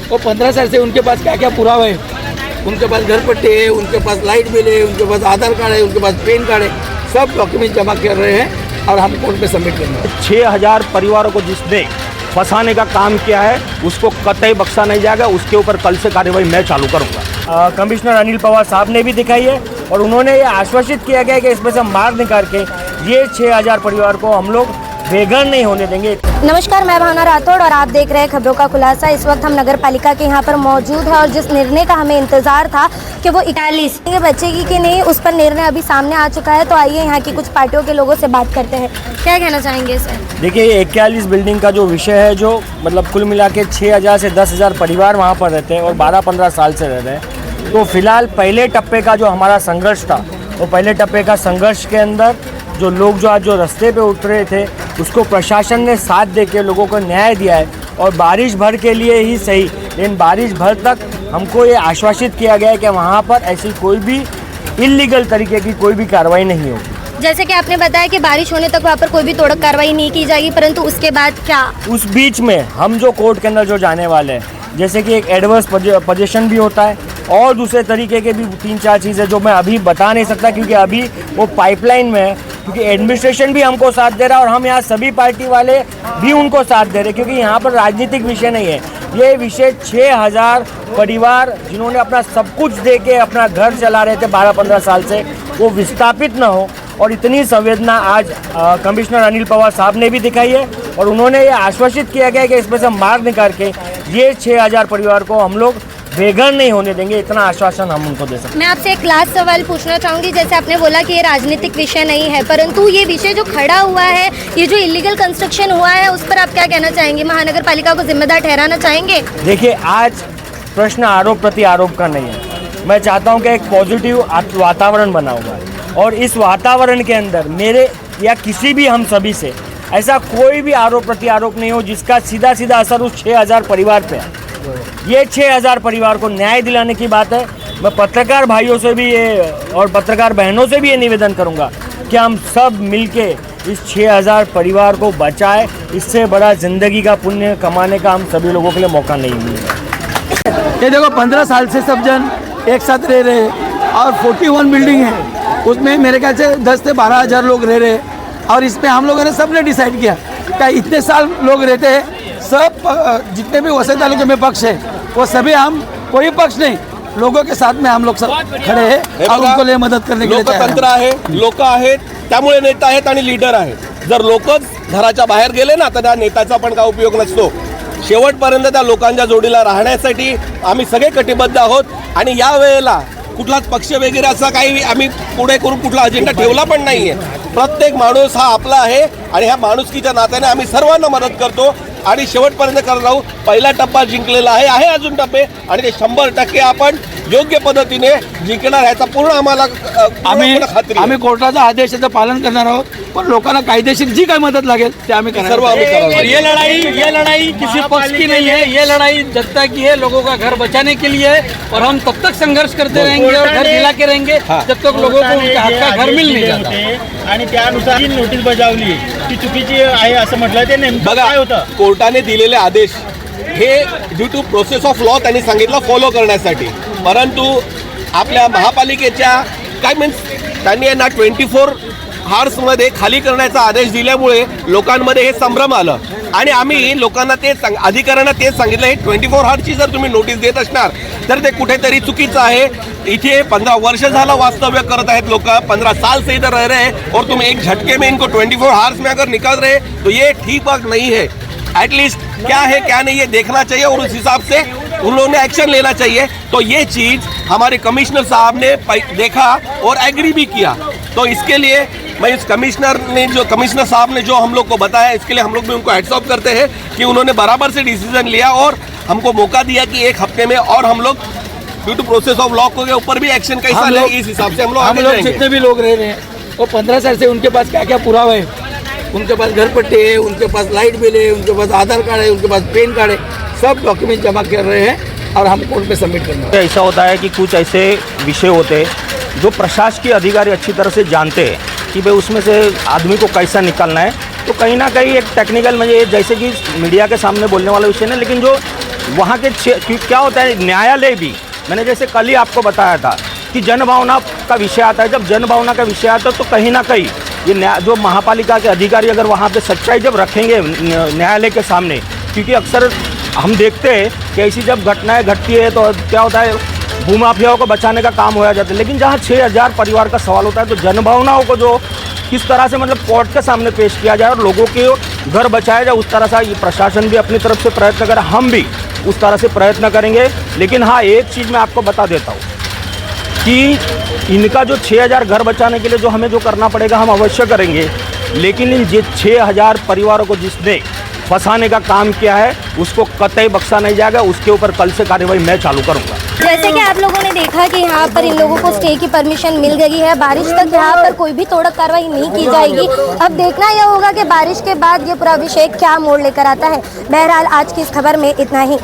वो 15 साल से उनके पास क्या क्या पुरावा है, उनके पास घर पट्टे है, उनके पास लाइट बिल है, उनके पास आधार कार्ड है, उनके पास पैन कार्ड है, सब डॉक्यूमेंट जमा कर रहे हैं और हम कोर्ट पे सबमिट करेंगे। 6000 परिवारों को जिसने फंसाने का काम किया है उसको कतई बख्शा नहीं जाएगा। उसके ऊपर कल से कार्रवाई मैं चालू करूँगा। कमिश्नर अनिल पवार साहब ने भी दिखाई है और उन्होंने ये आश्वासित किया गया कि इसमें से मार्ग निकाल के ये 6000 परिवार को हम लोग बेघर नहीं होने देंगे। नमस्कार, मैं भावना राठौड़ और आप देख रहे हैं खबरों का खुलासा। इस वक्त हम नगर पालिका के यहाँ पर मौजूद है और जिस निर्णय का हमें इंतजार था कि वो 41 के बच्चे की कि नहीं, उस पर निर्णय अभी सामने आ चुका है। तो आइए यहाँ की कुछ पार्टियों के लोगों से बात करते हैं। क्या कहना चाहेंगे सर? देखिए, 41 बिल्डिंग का जो विषय है, जो मतलब कुल मिला के 6000 से 10,000 परिवार वहाँ पर रहते हैं और 12-15 साल से रह रहे हैं। तो फिलहाल पहले टप्पे का जो हमारा संघर्ष था, वो पहले टप्पे का संघर्ष के अंदर जो लोग जो आज जो रास्ते पे उतरे थे, उसको प्रशासन ने साथ दे के लोगों को न्याय दिया है। और बारिश भर के लिए ही सही, लेकिन बारिश भर तक हमको ये आश्वासित किया गया है कि वहाँ पर ऐसी कोई भी इल्लीगल तरीके की कोई भी कार्रवाई नहीं होगी। जैसे कि आपने बताया कि बारिश होने तक वहाँ पर कोई भी तोड़क कार्रवाई नहीं की जाएगी, परंतु उसके बाद क्या? उस बीच में हम जो कोर्ट के अंदर जो जाने वाले हैं, जैसे कि एक एडवर्स पोजीशन भी होता है और दूसरे तरीके के भी 3-4 चीज़ें जो मैं अभी बता नहीं सकता, क्योंकि अभी वो पाइपलाइन में है। क्योंकि एडमिनिस्ट्रेशन भी हमको साथ दे रहा है और हम यहाँ सभी पार्टी वाले भी उनको साथ दे रहे हैं, क्योंकि यहाँ पर राजनीतिक विषय नहीं है। ये विषय 6000 परिवार जिन्होंने अपना सब कुछ दे के अपना घर चला रहे थे 12-15 साल से, वो विस्थापित ना हो। और इतनी संवेदना आज कमिश्नर अनिल पवार साहब ने भी दिखाई है और उन्होंने ये आश्वासित किया गया कि इसमें से मार्ग निकाल के ये 6000 परिवार को हम लोग बेघर नहीं होने देंगे। इतना आश्वासन हम उनको दे सकते हैं। मैं आपसे एक लास्ट सवाल पूछना चाहूँगी। जैसे आपने बोला कि ये राजनीतिक विषय नहीं है, परंतु ये विषय जो खड़ा हुआ है, ये जो इलीगल कंस्ट्रक्शन हुआ है, उस पर आप क्या कहना चाहेंगे? महानगर पालिका को जिम्मेदार ठहराना चाहेंगे? देखिए, आज प्रश्न आरोप प्रति आरोप का नहीं है। मैं चाहता हूँ कि एक पॉजिटिव वातावरण बना हुआ है और इस वातावरण के अंदर मेरे या किसी भी हम सभी से ऐसा कोई भी आरोप प्रति आरोप नहीं हो जिसका सीधा सीधा असर उस 6000 परिवार पे है। ये 6000 परिवार को न्याय दिलाने की बात है। मैं पत्रकार भाइयों से भी ये और पत्रकार बहनों से भी ये निवेदन करूंगा कि हम सब मिलके इस 6000 परिवार को बचाएं। इससे बड़ा जिंदगी का पुण्य कमाने का हम सभी लोगों के लिए मौका नहीं मिलेगा। ये देखो, 15 साल से सब जन एक साथ रह रहे हैं और 41 बिल्डिंग है, उसमें मेरे ख्याल से 10 से 12 हज़ार लोग रह रहे हैं। और इसमें हम लोगों ने सबने डिसाइड किया कि इतने साल लोग रहते हैं, सब जितने भी वसई तालुके में पक्ष है वो सभी, हम कोई पक्ष नहीं, लोगों के साथ में हम लोग सब खड़े हैं और उनको लिए मदत करने के लिए लोकतंत्र आहे, लोक आहेत, त्यामुळे नेता आहेत आणि लीडर आहेत। जर लोकच घराच्या बाहेर गेले ना, तर त्या नेत्याचा पण काय उपयोग नसतो। शेवटपर्यंत त्या लोकांच्या जोडीला राहण्यासाठी आम्ही सगळे कटिबद्ध आहोत आणि या वेळेला कुठलाच पक्ष वगैरे असा काही आम्ही पुढे करून कुठला अजेंडा ठेवला पण नाहीये। प्रत्येक माणूस हा आपला आहे आणि ह्या माणुसकीच्या नात्याने आम्ही सर्वांना मदत करतो आणि शेवटपर्यंत करत राहू। पहिला टप्पा जिंकलेला आहे अजून टप्पे आणि ते 100% आपण योग्य पद्धतीने जिंकणार याचा पूर्ण आम्हाला खात्री आहे। आम्ही कोर्टाचा आदेशाचं पालन करणार आहोत, पण लोकांना कायदेशीर जी काही मदत लागेल ते आम्ही सर्व आम्ही करणार। ये लड़ाई किसी पक्ष की नहीं है। ये लड़ाई जनता की है, लोगों का घर बचाने के लिए है और हम तब तक संघर्ष करते रहेंगे और घर दिला के रहेंगे जब तक लोगों को उनके हक का घर मिल नहीं जाता। आणि त्यानुसार ही नोटीस बजावली ती चुकीची आहे असं म्हटलं। ते नेमकं काय होतं? कोर्टाने दिलेले आदेश हे due to process of law त्यांनी सांगितलं फॉलो करण्यासाठी, परंतु आपल्या महापालिकेच्या काय मीन्स त्यांनी ना 24 हार्समध्ये खाली करण्याचा आदेश दिल्यामुळे लोकांमध्ये हे संभ्रम आलं आणि आम्ही लोकांना ते अधिकाऱ्यांना तेच सांगितलं, हे 24 हार्सची जर तुम्ही नोटीस देत असणार तर ते कुठेतरी चुकीचं आहे। इथे 15 वर्ष झालं वास्तव्य करत आहेत लोग, 15 साल से इधर रह रहे हैं और तुम एक झटके में इनको 24 हार्स में अगर निकाल रहे तो ये ठीक बात नहीं है। एटलीस्ट क्या है क्या नहीं ये देखना चाहिए और उस हिसाब से उन लोगों ने एक्शन लेना चाहिए। तो ये चीज़ हमारे कमिश्नर साहब ने देखा और एग्री भी किया। तो इसके लिए मैं इस कमिश्नर साहब ने जो हम लोग को बताया, इसके लिए हम लोग भी उनको हेड्स ऑफ करते हैं कि उन्होंने बराबर से डिसीजन लिया और हमको मौका दिया कि 1 हफ्ते में और हम लोग due to process of law के ऊपर भी एक्शन कैसा ले, इस हिसाब से हम लोग जितने भी लोग रह रहे हैं वो 15 साल से उनके पास क्या क्या पुरावा है, उनके पास घर पट्टे है, उनके पास लाइट बिल है, उनके पास आधार कार्ड है, उनके पास पैन कार्ड है, सब डॉक्यूमेंट जमा कर रहे हैं और हम कोर्ट पे सबमिट करना। ऐसा होता है कि कुछ ऐसे विषय होते हैं जो प्रशासकीय अधिकारी अच्छी तरह से जानते हैं कि भाई उसमें से आदमी को कैसा निकालना है। तो कहीं ना कहीं एक टेक्निकल, मुझे जैसे कि मीडिया के सामने बोलने वाला विषय नहीं, लेकिन जो वहाँ के क्या होता है, न्यायालय भी, मैंने जैसे कल ही आपको बताया था कि जनभावना का विषय आता है। जब जनभावना का विषय आता है तो कहीं ना कहीं ये जो महापालिका के अधिकारी अगर वहाँ पे सच्चाई जब रखेंगे न्यायालय के सामने, क्योंकि अक्सर हम देखते हैं कि ऐसी जब घटनाएं घटती है तो क्या होता है, भूमाफियाओं को बचाने का काम होया जाता है। लेकिन जहाँ 6000 परिवार का सवाल होता है तो जनभावनाओं को जो किस तरह से मतलब कोर्ट के सामने पेश किया जाए और लोगों के घर बचाया जाए, उस तरह से प्रशासन भी अपनी तरफ से प्रयत्न करे, हम भी उस तरह से प्रयत्न करेंगे। लेकिन हाँ, एक चीज़ मैं आपको बता देता हूँ कि इनका जो 6000 घर बचाने के लिए जो हमें जो करना पड़ेगा हम अवश्य करेंगे। लेकिन इन 6000 परिवारों को जिसने फंसाने का काम किया है उसको कतई बख्शा नहीं जाएगा। उसके ऊपर कल से कार्रवाई मैं चालू करूँगा। जैसे कि आप लोगों ने देखा कि यहाँ पर इन लोगों को स्टे की परमिशन मिल गई है, बारिश तक यहाँ पर कोई भी तोड़क कार्रवाई नहीं की जाएगी। अब देखना यह होगा कि बारिश के बाद ये पूरा विषय क्या मोड़ लेकर आता है। बहरहाल आज की इस खबर में इतना ही।